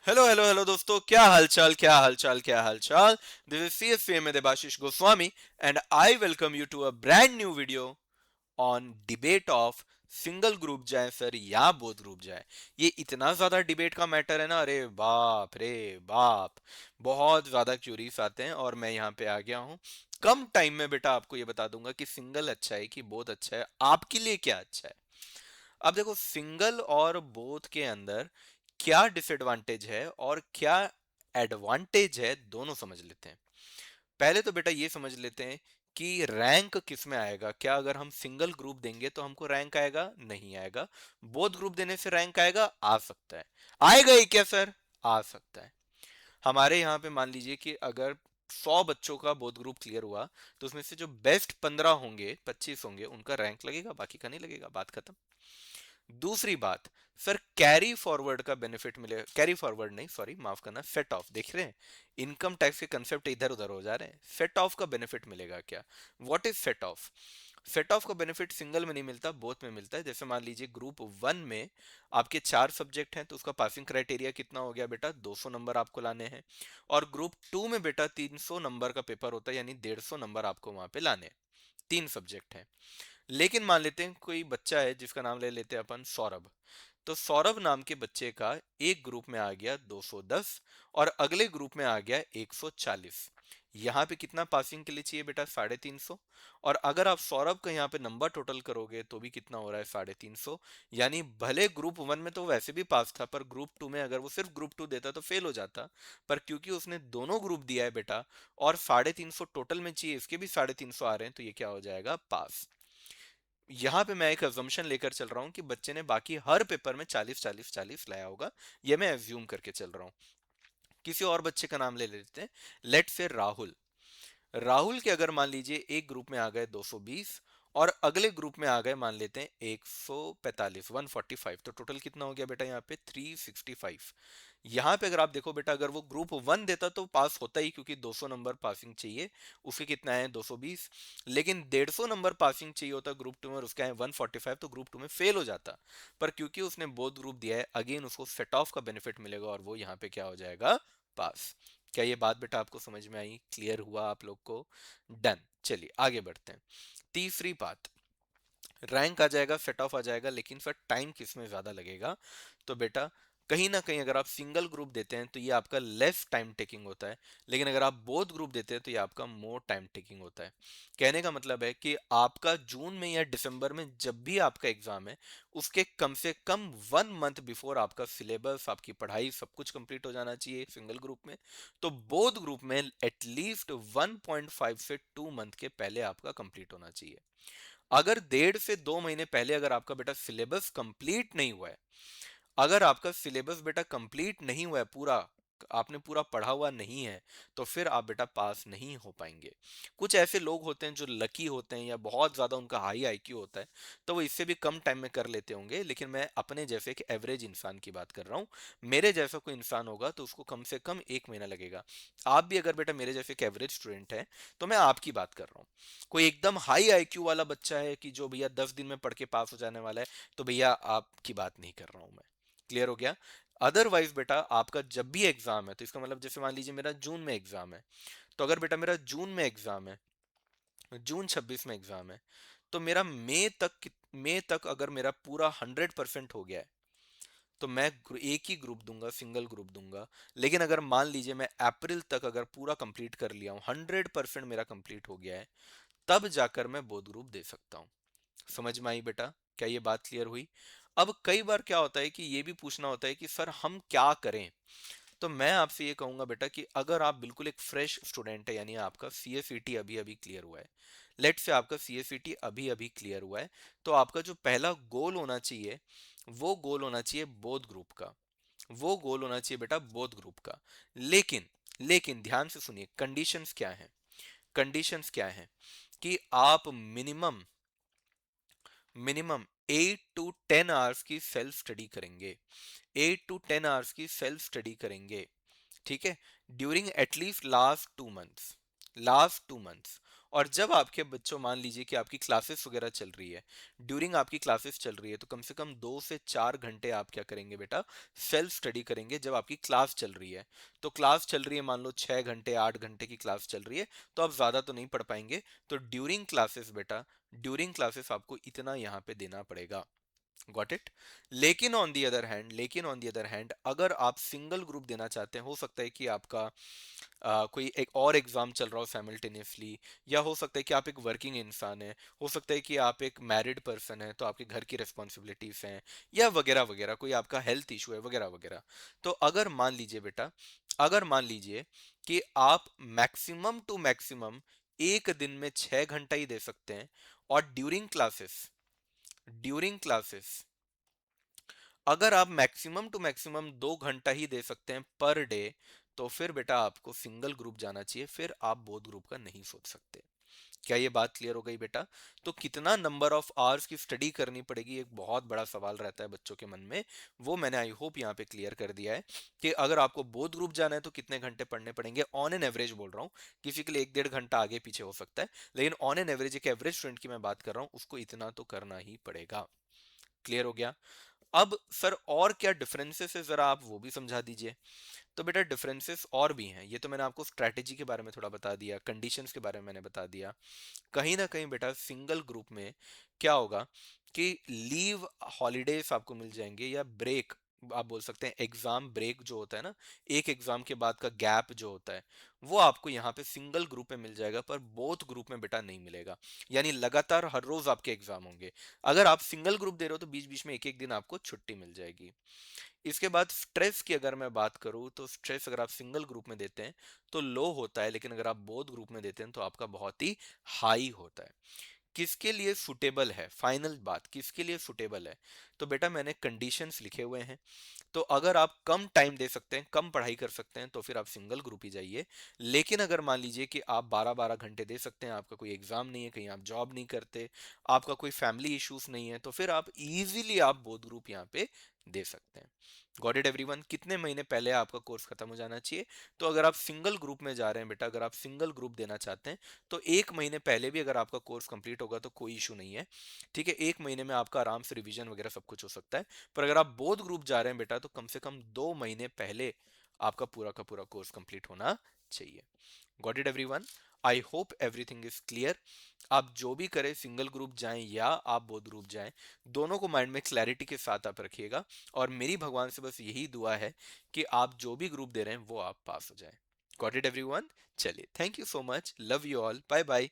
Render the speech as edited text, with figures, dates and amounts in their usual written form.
Hello hello hello दोस्तों, क्या हालचाल क्या हालचाल क्या हालचाल। दिस इज CFA में Debashish Goswami and I welcome you to a brand new video on debate of single group जाए सर या बोथ ग्रुप जाए। ये इतना ज्यादा डिबेट का मैटर है ना, अरे बाप रे बाप। बहुत ज्यादा क्यूरीज आते हैं और मैं यहाँ पे आ गया हूँ। कम टाइम में बेटा आपको ये बता दूंगा कि सिंगल अच्छा है कि बोथ अच्छा है, आपके लिए क्या अच्छा है। अब देखो, सिंगल और बोथ के अंदर क्या डिसएडवांटेज है और क्या एडवांटेज है, दोनों समझ लेते हैं। पहले तो बेटा ये समझ लेते हैं कि रैंक किस में आएगा। क्या अगर हम सिंगल ग्रुप देंगे तो हमको रैंक आएगा? नहीं आएगा। बोथ ग्रुप देने से रैंक आएगा? आ सकता है। आएगा ही क्या सर? आ सकता है। हमारे यहाँ पे मान लीजिए कि अगर 100 बच्चों का बोथ ग्रुप क्लियर हुआ तो उसमें से जो बेस्ट 15 होंगे, 25 होंगे, उनका रैंक लगेगा, बाकी का नहीं लगेगा। बात खत्म। दूसरी बात, सर कैरी फॉरवर्ड का बेनिफिट मिलेगा। कैरी फॉरवर्ड नहीं, सॉरी माफ करना, सेट ऑफ। देख रहे हैं, इनकम टैक्स के कंसेप्ट इधर उधर हो जा रहे हैं। सेट ऑफ का बेनिफिट मिलेगा क्या? What is set of? Set of का बेनिफिट सिंगल में नहीं मिलता, बोथ में मिलता है। जैसे मान लीजिए ग्रुप वन में आपके 4 सब्जेक्ट हैं तो उसका पासिंग क्राइटेरिया कितना हो गया बेटा? 200 नंबर आपको लाने हैं। और ग्रुप टू में बेटा 300 नंबर का पेपर होता है, यानी 150 नंबर आपको वहां पे लाने हैं। 3 सब्जेक्ट हैं। लेकिन मान लेते हैं कोई बच्चा है जिसका नाम ले लेते हैं अपन सौरभ। तो सौरभ नाम के बच्चे का एक ग्रुप में आ गया 210 और अगले ग्रुप में आ गया 140। यहाँ पे कितना पासिंग के लिए चाहिए बेटा? 350। और अगर आप सौरभ का यहाँ पे नंबर टोटल करोगे तो भी कितना हो रहा है? 350। यानी भले ग्रुप वन में तो वैसे भी पास था, पर ग्रुप टू में अगर वो सिर्फ ग्रुप टू देता तो फेल हो जाता। पर क्योंकि उसने दोनों ग्रुप दिया है बेटा और 350 टोटल में चाहिए, इसके भी 350 आ रहे हैं, तो ये क्या हो जाएगा? पास। यहाँ पे मैं एक अजम्पशन लेकर चल रहा हूँ कि बच्चे ने बाकी हर पेपर में 40 40 40 लाया होगा। ये मैं एज्यूम करके चल रहा हूँ। किसी और बच्चे का नाम ले लेते हैं। लेट से राहुल। राहुल के अगर मान लीजिए एक ग्रुप में आ गए 220 और अगले ग्रुप में आ गए मान लेते हैं 145, 145, तो टोटल कितना हो गया बेटा यहाँ पे? 365। यहाँ पे अगर आप देखो बेटा, अगर वो ग्रुप वन देता तो पास होता ही, क्योंकि 200 नंबर पासिंग चाहिए। उसके कितना है? 220। लेकिन 150 नंबर पासिंग चाहिए होता ग्रुप टू में और उसका है 145, तो ग्रुप टू में फेल हो जाता। पर क्योंकि उसने बोथ ग्रुप दिया है, अगेन उसको सेट ऑफ का बेनिफिट मिलेगा और वो यहाँ पे क्या हो जाएगा? पास। क्या ये बात बेटा आपको समझ में आई? क्लियर हुआ आप लोग को? डन। चलिए आगे बढ़ते हैं। तीसरी बात, रैंक आ जाएगा, सेट ऑफ आ जाएगा, लेकिन फिर टाइम किस में ज्यादा लगेगा? तो बेटा कहीं ना कहीं अगर आप सिंगल ग्रुप देते हैं तो ये आपका लेस टाइम टेकिंग होता है, लेकिन अगर आप बोथ ग्रुप देते हैं तो ये आपका मोर टाइम टेकिंग होता है। कहने का मतलब है कि आपका जून में या दिसंबर में जब भी आपका एग्जाम है, उसके कम से कम 1 मंथ बिफोर आपका सिलेबस, आपकी पढ़ाई सब कुछ कंप्लीट हो जाना चाहिए सिंगल ग्रुप में। तो बोथ ग्रुप में एटलीस्ट 1.5 से 2 मंथ के पहले आपका कंप्लीट होना चाहिए। अगर 1.5 से 2 महीने पहले अगर आपका बेटा सिलेबस कंप्लीट नहीं हुआ है, अगर आपका सिलेबस बेटा कंप्लीट नहीं हुआ है पूरा, आपने पूरा पढ़ा हुआ नहीं है, तो फिर आप बेटा पास नहीं हो पाएंगे। कुछ ऐसे लोग होते हैं जो लकी होते हैं या बहुत ज्यादा उनका हाई आईक्यू होता है, तो वो इससे भी कम टाइम में कर लेते होंगे, लेकिन मैं अपने जैसे एक एवरेज इंसान की बात कर रहा हूँ। मेरे जैसा कोई इंसान होगा तो उसको कम से कम 1 महीना लगेगा। आप भी अगर बेटा मेरे जैसे एक एवरेज स्टूडेंट है तो मैं आपकी बात कर रहा हूँ। कोई एकदम हाई आईक्यू वाला बच्चा है कि जो भैया 10 दिन में पढ़ के पास हो जाने वाला है, तो भैया आपकी बात नहीं कर रहा हूं मैं। क्लियर हो गया? अदरवाइज बेटा आपका जब भी एग्जाम है, तो इसका मतलब जैसे मान लीजिए मेरा जून में एग्जाम है, तो अगर बेटा मेरा जून में एग्जाम है, जून 26 में एग्जाम है, तो मेरा मई तक अगर मेरा पूरा 100% हो गया है तो मैं एक ही ग्रुप दूंगा, सिंगल ग्रुप दूंगा। लेकिन अगर मान लीजिए मैं अप्रैल तक अगर पूरा कंप्लीट कर लिया हूँ, 100% मेरा कंप्लीट हो गया है, तब जाकर मैं बोथ ग्रुप दे सकता हूँ। समझ में आई बेटा? क्या ये बात क्लियर हुई? अब कई बार क्या होता है कि ये भी पूछना होता है कि सर हम क्या करें। तो मैं आपसे ये कहूंगा बेटा कि अगर आप बिल्कुल एक फ्रेश स्टूडेंट है, यानी आपका CFET अभी अभी क्लियर हुआ है, लेट से आपका CFET अभी अभी क्लियर हुआ है, तो आपका जो पहला गोल होना चाहिए, वो गोल होना चाहिए बोथ ग्रुप का। वो गोल होना चाहिए बेटा बोथ ग्रुप का। लेकिन लेकिन ध्यान से सुनिए, कंडीशंस क्या हैं। कंडीशंस क्या हैं कि आप मिनिमम मिनिमम 8 to 10 आवर्स की सेल्फ स्टडी करेंगे। 8 to 10 आवर्स की सेल्फ स्टडी करेंगे, ठीक है, during at least last 2 months. Last 2 months. और जब आपके बच्चों, मान लीजिए कि आपकी क्लासेस वगैरह चल रही है, ड्यूरिंग आपकी क्लासेस चल रही है, तो कम से कम 2 से 4 घंटे आप क्या करेंगे बेटा, सेल्फ स्टडी करेंगे जब आपकी क्लास चल रही है। तो क्लास चल रही है, मान लो 6 घंटे 8 घंटे की क्लास चल रही है, तो आप ज्यादा तो नहीं पढ़ पाएंगे। तो ड्यूरिंग क्लासेस बेटा, ड्यूरिंग क्लासेस आपको इतना यहाँ पे देना पड़ेगा। Got it. लेकिन ऑन दी अदर हैंड अगर आप सिंगल ग्रुप देना चाहते हैं, हो सकता है कि आपका कोई एक और एग्जाम चल रहा हो साइमल्टेनियसली, या हो सकता है कि आप एक वर्किंग इंसान हैं, हो सकता है कि आप एक मैरिड पर्सन हैं तो आपके घर की रिस्पॉन्सिबिलिटीज हैं, या वगैरह वगैरह, कोई आपका हेल्थ इशू है वगैरह वगैरह। तो अगर मान लीजिए बेटा, अगर मान लीजिए कि आप मैक्सिमम टू मैक्सिमम एक दिन में 6 घंटा ही दे सकते हैं, और ड्यूरिंग क्लासेस अगर आप मैक्सिमम टू मैक्सिमम 2 घंटा ही दे सकते हैं पर डे, तो फिर बेटा आपको सिंगल ग्रुप जाना चाहिए, फिर आप बोथ ग्रुप का नहीं सोच सकते। क्या ये बात क्लियर हो गई बेटा? तो कितना नंबर ऑफ आवर्स की स्टडी करनी पड़ेगी, एक बहुत बड़ा सवाल रहता है बच्चों के मन में। वो मैंने आई होप यहाँ पे क्लियर कर दिया है कि अगर आपको बोथ ग्रुप जाना है तो कितने घंटे पढ़ने पड़ेंगे, ऑन एन एवरेज बोल रहा हूँ। किसी के लिए 1 1.5 घंटा आगे पीछे हो सकता है, लेकिन ऑन एन एवरेज, एक एवरेज स्टूडेंट की मैं बात कर रहा हूँ, उसको इतना तो करना ही पड़ेगा। क्लियर हो गया? अब सर और क्या डिफरेंसेस है, जरा आप वो भी समझा दीजिए। तो बेटा डिफरेंसेस और भी हैं, ये तो मैंने आपको स्ट्रैटेजी के बारे में थोड़ा बता दिया, कंडीशंस के बारे में मैंने बता दिया। कहीं ना कहीं बेटा सिंगल ग्रुप में क्या होगा कि लीव हॉलीडेज आपको मिल जाएंगे, या ब्रेक आप बोल सकते हैं, एग्जाम ब्रेक जो होता है ना, एक एग्जाम के बाद का गैप जो होता है, वो आपको यहाँ पे सिंगल ग्रुप में मिल जाएगा, पर बोथ ग्रुप में बेटा नहीं मिलेगा। यानी लगातार हर रोज आपके एग्जाम होंगे। अगर आप सिंगल ग्रुप दे रहे हो तो बीच बीच में एक एक दिन आपको छुट्टी मिल जाएगी। इसके बाद स्ट्रेस की अगर मैं बात करूं, तो स्ट्रेस अगर आप सिंगल ग्रुप में देते हैं तो लो होता है, लेकिन अगर आप बोथ ग्रुप में देते हैं तो आपका बहुत ही हाई होता है। किसके लिए सुटेबल है, फाइनल बात, किसके लिए सुटेबल है? तो बेटा मैंने कंडीशंस लिखे हुए हैं। तो अगर आप कम टाइम दे सकते हैं, कम पढ़ाई कर सकते हैं, तो फिर आप सिंगल ग्रुप ही जाइए। लेकिन अगर मान लीजिए कि आप 12 12 घंटे दे सकते हैं, आपका कोई एग्जाम नहीं है, कहीं आप जॉब नहीं करते, आपका कोई फैमिली इश्यूज नहीं है, तो फिर आप इजीली आप बोथ ग्रुप यहाँ पे दे सकते हैं। Got it everyone? कितने महीने पहले आपका कोर्स खत्म हो जाना चाहिए? तो अगर आप सिंगल ग्रुप में जा रहे हैं बेटा, अगर आप सिंगल ग्रुप देना चाहते हैं, तो 1 महीने पहले भी अगर आपका कोर्स कंप्लीट होगा तो कोई इशू नहीं है। ठीक है, 1 महीने में आपका आराम से रिवीजन वगैरह सब कुछ हो सकता है। पर अगर आप बोथ ग्रुप जा रहे हैं बेटा, तो कम से कम 2 महीने पहले आपका पूरा का पूरा कोर्स कंप्लीट होना चाहिए। Got it everyone? I hope everything is clear. आप जो भी करें, सिंगल ग्रुप जाएं या आप बोथ ग्रुप जाएं, दोनों को माइंड में क्लैरिटी के साथ आप रखिएगा। और मेरी भगवान से बस यही दुआ है कि आप जो भी ग्रुप दे रहे हैं वो आप पास हो जाएं। Got it everyone? चलिए, thank you so much, love you all, bye bye.